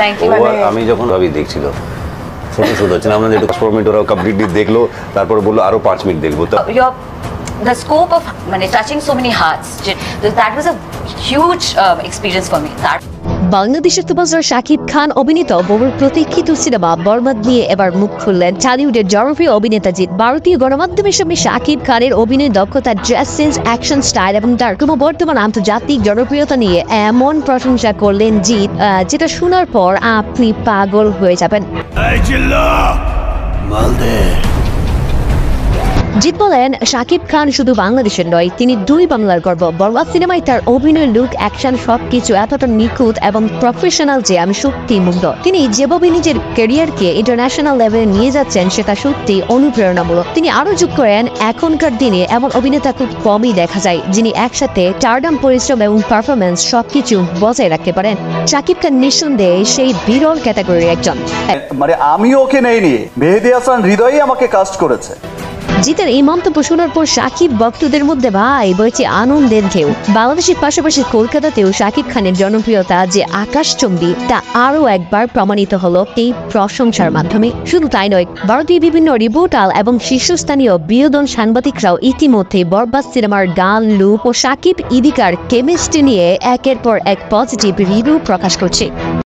Thank you. আমি যখন ভাবি দেখছিল ফটো শুট হচ্ছে না, আমাদের একটু 4 মিনিট ওরা কমপ্লিটলি দেখলো, তারপরে বললো আরো 5 মিনিট দেখবো। তো The scope of touching so many hearts, that was a huge experience for me. বাংলাদেশের সুপারস্টার শাকিব খান অভিনীত বহুল প্রতীক্ষিত সিনেমা বরবাদ নিয়ে এবার মুখ খুললেন টলিউডের জনপ্রিয় অভিনেতা জিৎ। ভারতীয় গণমাধ্যমের সামনে শাকিব খানের অভিনয় দক্ষতা, ড্রেস সেন্স, অ্যাকশন স্টাইল এবং তার ক্রমবর্ধমান আন্তর্জাতিক জনপ্রিয়তা নিয়ে এমন প্রশংসা করলেন জিৎ, যেটা শোনার পর আপনি পাগল হয়ে যাবেন। জিৎ বলেন, শাকিব খান শুধু বাংলাদেশের নয়, তিনি 2 বাংলার গর্ব। বরবাদ সিনেমায় তার অভিনয়, লুক, অ্যাকশন সবকিছু এতটা নিখুঁত এবং প্রফেশনাল যে আমি সত্যি মুগ্ধ। তিনি যেভাবে নিজের ক্যারিয়ারকে ইন্টারন্যাশনাল লেভেলে নিয়ে যাচ্ছেন সেটা সত্যি অনুপ্রেরণামূলক। তিনি আরো যোগ করেন, এখনকার দিনে এমন অভিনেতা খুব কমই দেখা যায় যিনি একসাথে টার্ডাম পরিশ্রম এবং পারফরমেন্স সবকিছু বজায় রাখতে পারেন। শাকিব খান নিঃসন্দেহে সেই বিরল ক্যাটাগরির একজন। মানে আমি ওকে নেইনি, মেহেদী হাসান হৃদয়ই আমাকে কাস্ট করেছে। জিতের এই মন্তব্য শোনার পর শাকিব ভক্তদের মধ্যে ভাই বইছে আনন্দের ঢেউ। বাংলাদেশের পাশাপাশি কলকাতাতেও শাকিব খানের জনপ্রিয়তা যে আকাশচুম্বী তা আরও একবার প্রমাণিত হলো এই প্রশংসার মাধ্যমে। শুধু তাই নয়, ভারতীয় বিভিন্ন রিপোর্টার এবং শীর্ষস্থানীয় বিনোদন সাংবাদিকরাও ইতিমধ্যে বরবাদ সিনেমার গান, লুক ও শাকিব ইদিকার কেমিস্ট্রি নিয়ে একের পর এক পজিটিভ রিভিউ প্রকাশ করছে।